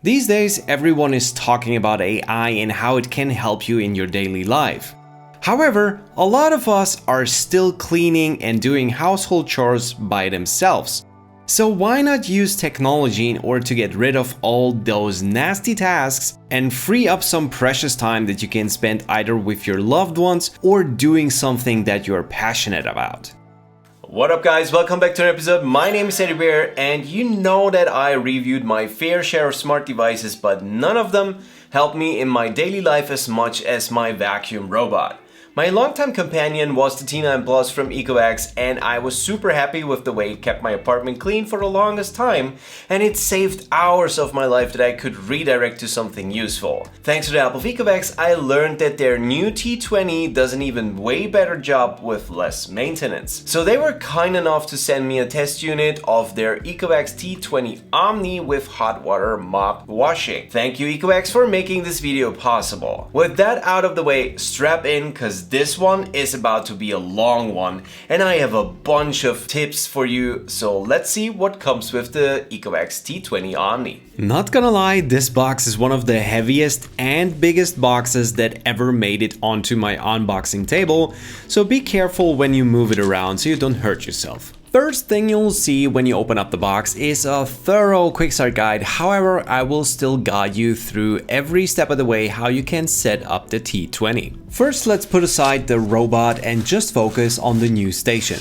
These days, everyone is talking about AI and how it can help you in your daily life. However, a lot of us are still cleaning and doing household chores by themselves. So why not use technology in order to get rid of all those nasty tasks and free up some precious time that you can spend either with your loved ones or doing something that you're passionate about? What up guys, welcome back to an episode. My name is Teddy Bear, and you know that I reviewed my fair share of smart devices, but none of them helped me in my daily life as much as my vacuum robot. My longtime companion was the T9 Plus from Ecovacs, and I was super happy with the way it kept my apartment clean for the longest time, and it saved hours of my life that I could redirect to something useful. Thanks to the help of Ecovacs, I learned that their new T20 does an even way better job with less maintenance. So they were kind enough to send me a test unit of their Ecovacs T20 OMNI with hot water mop washing. Thank you Ecovacs for making this video possible. With that out of the way, strap in cause this one is about to be a long one, and I have a bunch of tips for you, so let's see what comes with the Ecovacs T20 OMNI. Not gonna lie, this box is one of the heaviest and biggest boxes that ever made it onto my unboxing table, so be careful when you move it around so you don't hurt yourself. First thing you'll see when you open up the box is a thorough quick start guide. However, I will still guide you through every step of the way how you can set up the T20. First, let's put aside the robot and just focus on the new station.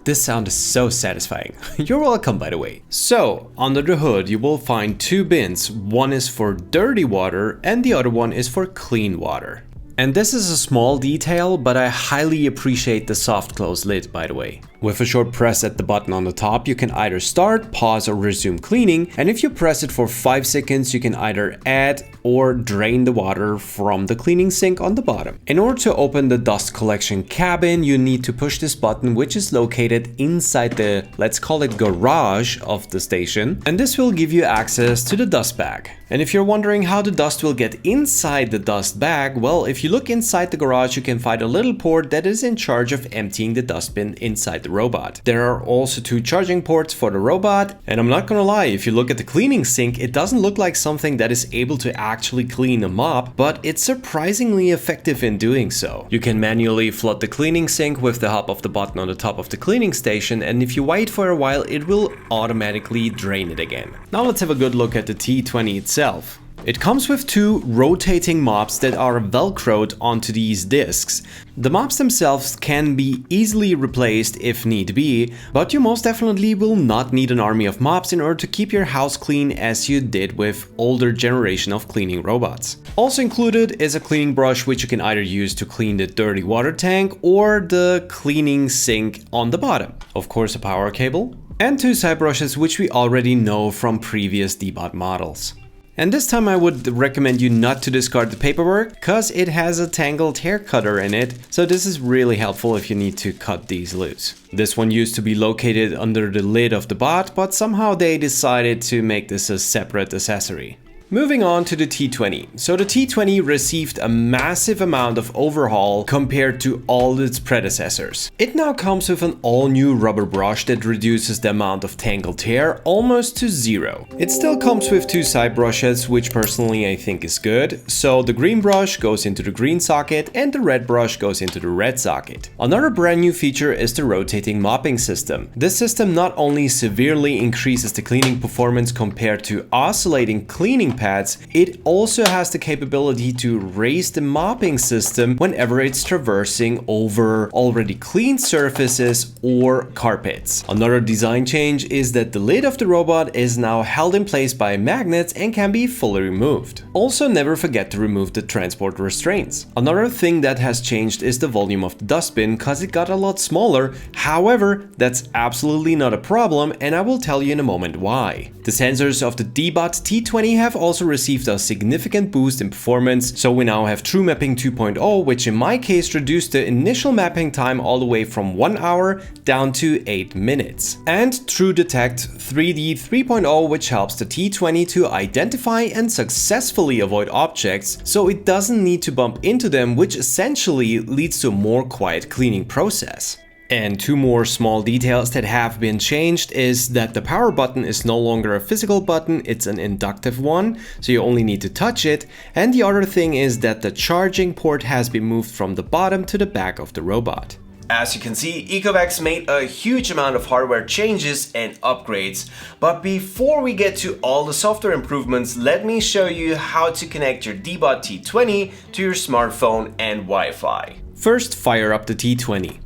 This sound is so satisfying. You're welcome, by the way. So, under the hood you will find two bins. One is for dirty water and the other one is for clean water. And this is a small detail, but I highly appreciate the soft close lid, by the way. With a short press at the button on the top, you can either start, pause or resume cleaning, and if you press it for 5 seconds, you can either add or drain the water from the cleaning sink on the bottom. In order to open the dust collection cabin, you need to push this button, which is located inside the, let's call it, garage of the station, and this will give you access to the dust bag. And if you're wondering how the dust will get inside the dust bag, well, if you look inside the garage, you can find a little port that is in charge of emptying the dustbin inside the robot. There are also 2 charging ports for the robot, and I'm not gonna lie, if you look at the cleaning sink, it doesn't look like something that is able to actually clean a mop, but it's surprisingly effective in doing so. You can manually flood the cleaning sink with the help of the button on the top of the cleaning station, and if you wait for a while, it will automatically drain it again. Now let's have a good look at the T20 itself. It comes with 2 rotating mops that are velcroed onto these discs. The mops themselves can be easily replaced if need be, but you most definitely will not need an army of mops in order to keep your house clean as you did with older generation of cleaning robots. Also included is a cleaning brush, which you can either use to clean the dirty water tank or the cleaning sink on the bottom. Of course, a power cable and 2 side brushes, which we already know from previous Deebot models. And this time I would recommend you not to discard the paperwork, cause it has a tangled hair cutter in it, so this is really helpful if you need to cut these loose. This one used to be located under the lid of the bot, but somehow they decided to make this a separate accessory. Moving on to the T20. So the T20 received a massive amount of overhaul compared to all its predecessors. It now comes with an all-new rubber brush that reduces the amount of tangled hair almost to 0. It still comes with 2 side brushes, which personally I think is good. So the green brush goes into the green socket and the red brush goes into the red socket. Another brand new feature is the rotating mopping system. This system not only severely increases the cleaning performance compared to oscillating cleaning pads, it also has the capability to raise the mopping system whenever it's traversing over already clean surfaces or carpets. Another design change is that the lid of the robot is now held in place by magnets and can be fully removed. Also, never forget to remove the transport restraints. Another thing that has changed is the volume of the dustbin, cause it got a lot smaller. However, that's absolutely not a problem, and I will tell you in a moment why. The sensors of the Deebot T20 have also received a significant boost in performance, so we now have True Mapping 2.0, which in my case reduced the initial mapping time all the way from 1 hour down to 8 minutes. And True Detect 3D 3.0, which helps the T20 to identify and successfully avoid objects, so it doesn't need to bump into them, which essentially leads to a more quiet cleaning process. And two more small details that have been changed is that the power button is no longer a physical button, it's an inductive one, so you only need to touch it. And the other thing is that the charging port has been moved from the bottom to the back of the robot. As you can see, Ecovacs made a huge amount of hardware changes and upgrades. But before we get to all the software improvements, let me show you how to connect your Deebot T20 to your smartphone and Wi-Fi. First, fire up the T20.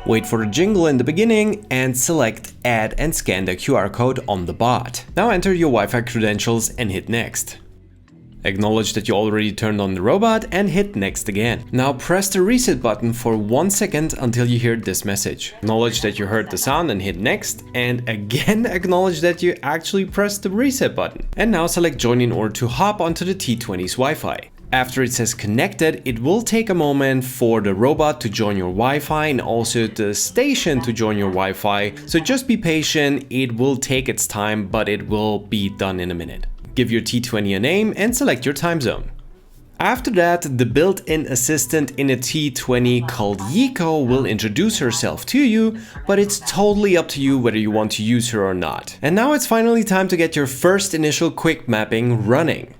Wait for the jingle in the beginning and select Add and scan the QR code on the bot. Now enter your Wi-Fi credentials and hit Next. Acknowledge that you already turned on the robot and hit Next again. Now press the reset button for 1 second until you hear this message. Acknowledge that you heard the sound and hit Next, and again acknowledge that you actually pressed the reset button. And now select Join in order to hop onto the T20's Wi-Fi. After it says connected, it will take a moment for the robot to join your Wi-Fi and also the station to join your Wi-Fi. So just be patient, it will take its time, but it will be done in a minute. Give your T20 a name and select your time zone. After that, the built-in assistant in a T20 called Yiko will introduce herself to you, but it's totally up to you whether you want to use her or not. And now it's finally time to get your first initial quick mapping running.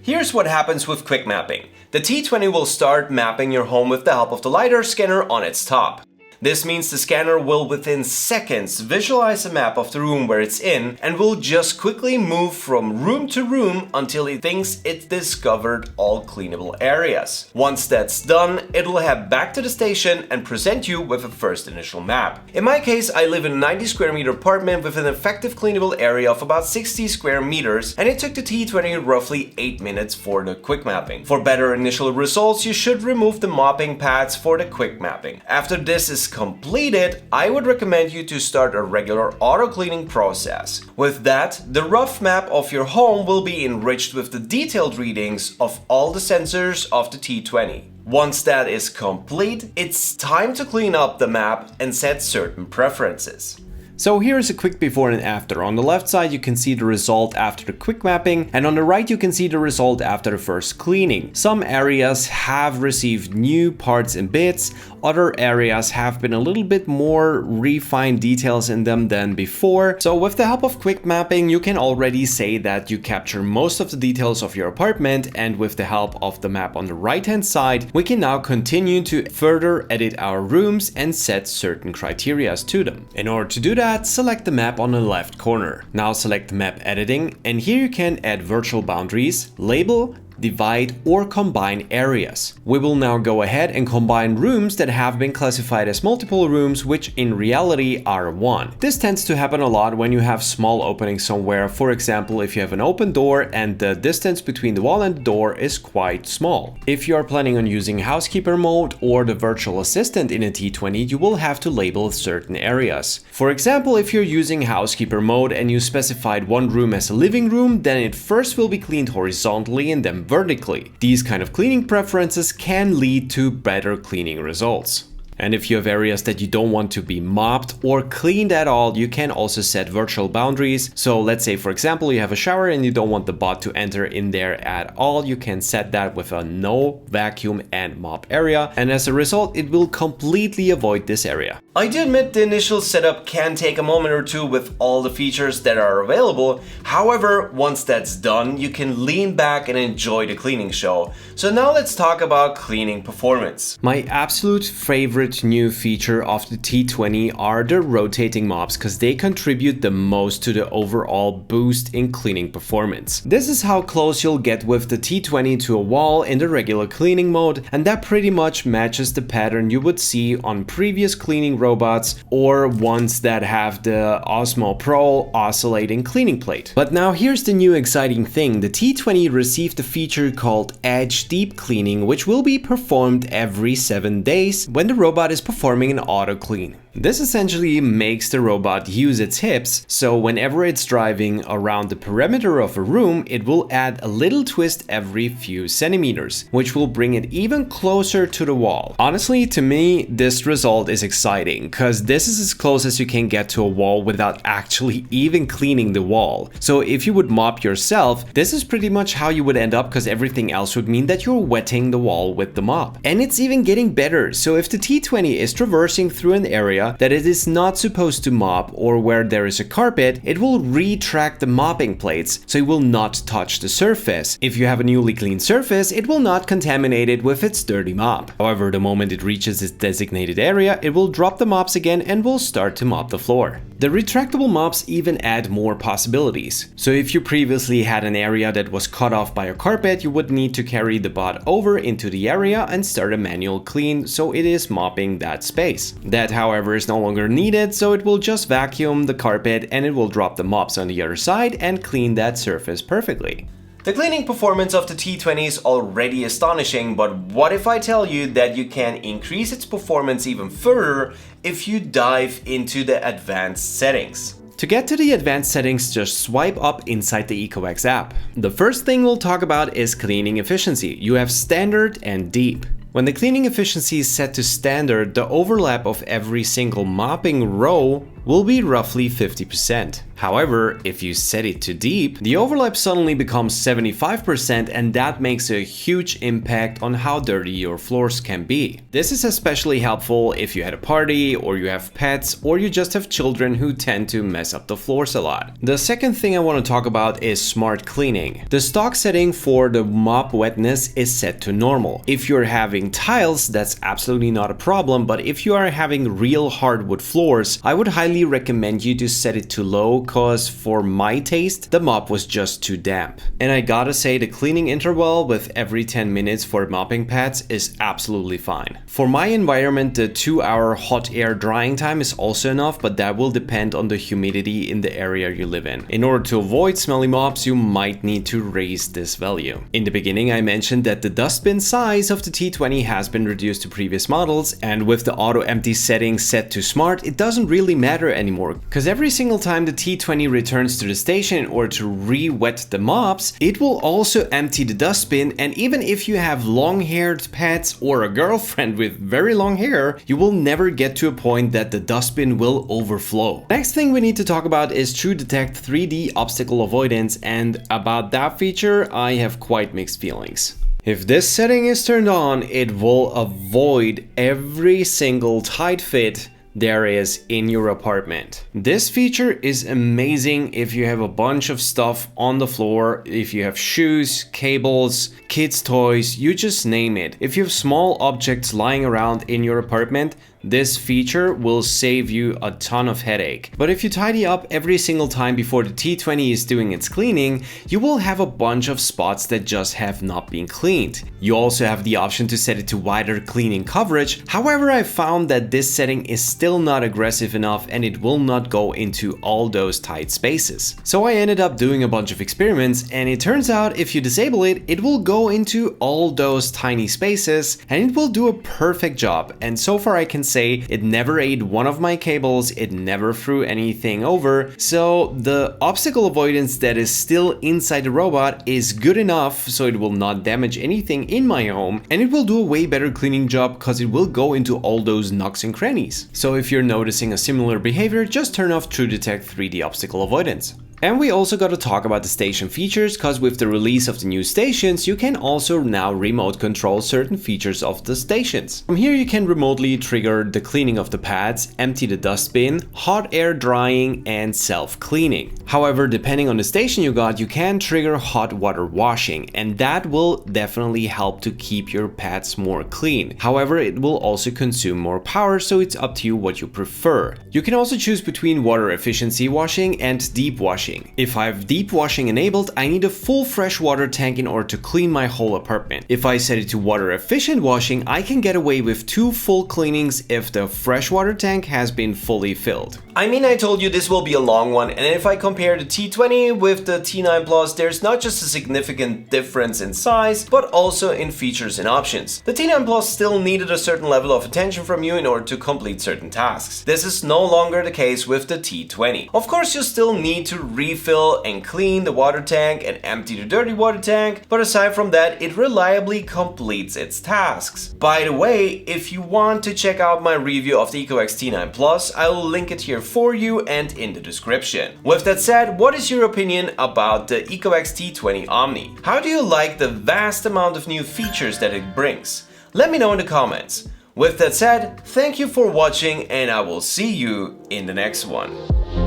Here's what happens with quick mapping. The T20 will start mapping your home with the help of the LiDAR scanner on its top. This means the scanner will within seconds visualize a map of the room where it's in and will just quickly move from room to room until it thinks it's discovered all cleanable areas. Once that's done, it will head back to the station and present you with a first initial map. In my case, I live in a 90 square meter apartment with an effective cleanable area of about 60 square meters, and it took the T20 roughly 8 minutes for the quick mapping. For better initial results, you should remove the mopping pads for the quick mapping. After this is completed, I would recommend you to start a regular auto cleaning process. With that, the rough map of your home will be enriched with the detailed readings of all the sensors of the T20. Once that is complete, it's time to clean up the map and set certain preferences. So here's a quick before and after. On the left side you can see the result after the quick mapping, and on the right you can see the result after the first cleaning. Some areas have received new parts and bits, other areas have been a little bit more refined details in them than before. So with the help of quick mapping you can already say that you capture most of the details of your apartment, and with the help of the map on the right hand side we can now continue to further edit our rooms and set certain criteria to them. In order to do that, select the map on the left corner. Now select map editing, and here you can add virtual boundaries, label, divide or combine areas. We will now go ahead and combine rooms that have been classified as multiple rooms, which in reality are one. This tends to happen a lot when you have small openings somewhere. For example, if you have an open door and the distance between the wall and the door is quite small. If you are planning on using housekeeper mode or the virtual assistant in a T20, you will have to label certain areas. For example, if you're using housekeeper mode and you specified one room as a living room, then it first will be cleaned horizontally and then vertically. These kind of cleaning preferences can lead to better cleaning results. And if you have areas that you don't want to be mopped or cleaned at all, you can also set virtual boundaries. So let's say, for example, you have a shower and you don't want the bot to enter in there at all. You can set that with a no vacuum and mop area. And as a result, it will completely avoid this area. I do admit the initial setup can take a moment or two with all the features that are available. However, once that's done, you can lean back and enjoy the cleaning show. So now let's talk about cleaning performance. My absolute favorite new feature of the T20 are the rotating mops, because they contribute the most to the overall boost in cleaning performance. This is how close you'll get with the T20 to a wall in the regular cleaning mode, and that pretty much matches the pattern you would see on previous cleaning robots or ones that have the Osmo Pro oscillating cleaning plate. But now here's the new exciting thing. The T20 received a feature called Edge Deep Cleaning, which will be performed every 7 days when the robot is performing an auto clean. This essentially makes the robot use its hips, so whenever it's driving around the perimeter of a room, it will add a little twist every few centimeters, which will bring it even closer to the wall. Honestly, to me, this result is exciting, because this is as close as you can get to a wall without actually even cleaning the wall. So if you would mop yourself, this is pretty much how you would end up, because everything else would mean that you're wetting the wall with the mop. And it's even getting better, so if the T20 is traversing through an area that it is not supposed to mop or where there is a carpet, it will retract the mopping plates so it will not touch the surface. If you have a newly cleaned surface, it will not contaminate it with its dirty mop. However, the moment it reaches its designated area, it will drop the mops again and will start to mop the floor. The retractable mops even add more possibilities. So if you previously had an area that was cut off by a carpet, you would need to carry the bot over into the area and start a manual clean so it is mopping that space. That, however, is no longer needed, so it will just vacuum the carpet and it will drop the mops on the other side and clean that surface perfectly. The cleaning performance of the T20 is already astonishing, but what if I tell you that you can increase its performance even further if you dive into the advanced settings? To get to the advanced settings, just swipe up inside the Ecovacs app. The first thing we'll talk about is cleaning efficiency. You have standard and deep. When the cleaning efficiency is set to standard, the overlap of every single mopping row will be roughly 50%. However, if you set it to deep, the overlap suddenly becomes 75%, and that makes a huge impact on how dirty your floors can be. This is especially helpful if you had a party, or you have pets, or you just have children who tend to mess up the floors a lot. The second thing I want to talk about is smart cleaning. The stock setting for the mop wetness is set to normal. If you're having tiles, that's absolutely not a problem, but if you are having real hardwood floors, I would highly recommend you to set it to low, cause for my taste, the mop was just too damp. And I gotta say, the cleaning interval with every 10 minutes for mopping pads is absolutely fine. For my environment, the 2-hour hot air drying time is also enough, but that will depend on the humidity in the area you live in. In order to avoid smelly mops, you might need to raise this value. In the beginning, I mentioned that the dustbin size of the T20 has been reduced to previous models, and with the auto empty setting set to smart, it doesn't really matter anymore, because every single time the T20 returns to the station in order to re-wet the mops, it will also empty the dustbin, and even if you have long-haired pets or a girlfriend with very long hair, you will never get to a point that the dustbin will overflow. Next thing we need to talk about is True Detect 3D obstacle avoidance, and about that feature I have quite mixed feelings. If this setting is turned on, it will avoid every single tight fit there is in your apartment. This feature is amazing if you have a bunch of stuff on the floor, if you have shoes, cables, kids' toys, you just name it. If you have small objects lying around in your apartment, this feature will save you a ton of headache. But if you tidy up every single time before the T20 is doing its cleaning, you will have a bunch of spots that just have not been cleaned. You also have the option to set it to wider cleaning coverage. However, I found that this setting is still not aggressive enough and it will not go into all those tight spaces. So I ended up doing a bunch of experiments, and it turns out if you disable it, it will go into all those tiny spaces and it will do a perfect job. And so far I can say it never ate one of my cables, it never threw anything over, so the obstacle avoidance that is still inside the robot is good enough so it will not damage anything in my home, and it will do a way better cleaning job because it will go into all those nooks and crannies. So if you're noticing a similar behavior, just turn off True Detect 3D obstacle avoidance. And we also got to talk about the station features, because with the release of the new stations, you can also now remote control certain features of the stations. From here you can remotely trigger the cleaning of the pads, empty the dustbin, hot air drying, and self-cleaning. However, depending on the station you got, you can trigger hot water washing, and that will definitely help to keep your pads more clean. However, it will also consume more power, so it's up to you what you prefer. You can also choose between water efficiency washing and deep washing washing. If I have deep washing enabled, I need a full freshwater tank in order to clean my whole apartment. If I set it to water efficient washing, I can get away with 2 full cleanings if the freshwater tank has been fully filled. I mean, I told you this will be a long one, and if I compare the T20 with the T9 Plus, there's not just a significant difference in size, but also in features and options. The T9 Plus still needed a certain level of attention from you in order to complete certain tasks. This is no longer the case with the T20. Of course, you still need to refill and clean the water tank and empty the dirty water tank, but aside from that, it reliably completes its tasks. By the way, if you want to check out my review of the Ecovacs T9 Plus, I will link it here for you and in the description. With that said, what is your opinion about the Ecovacs T20 OMNI? How do you like the vast amount of new features that it brings? Let me know in the comments. With that said, thank you for watching and I will see you in the next one.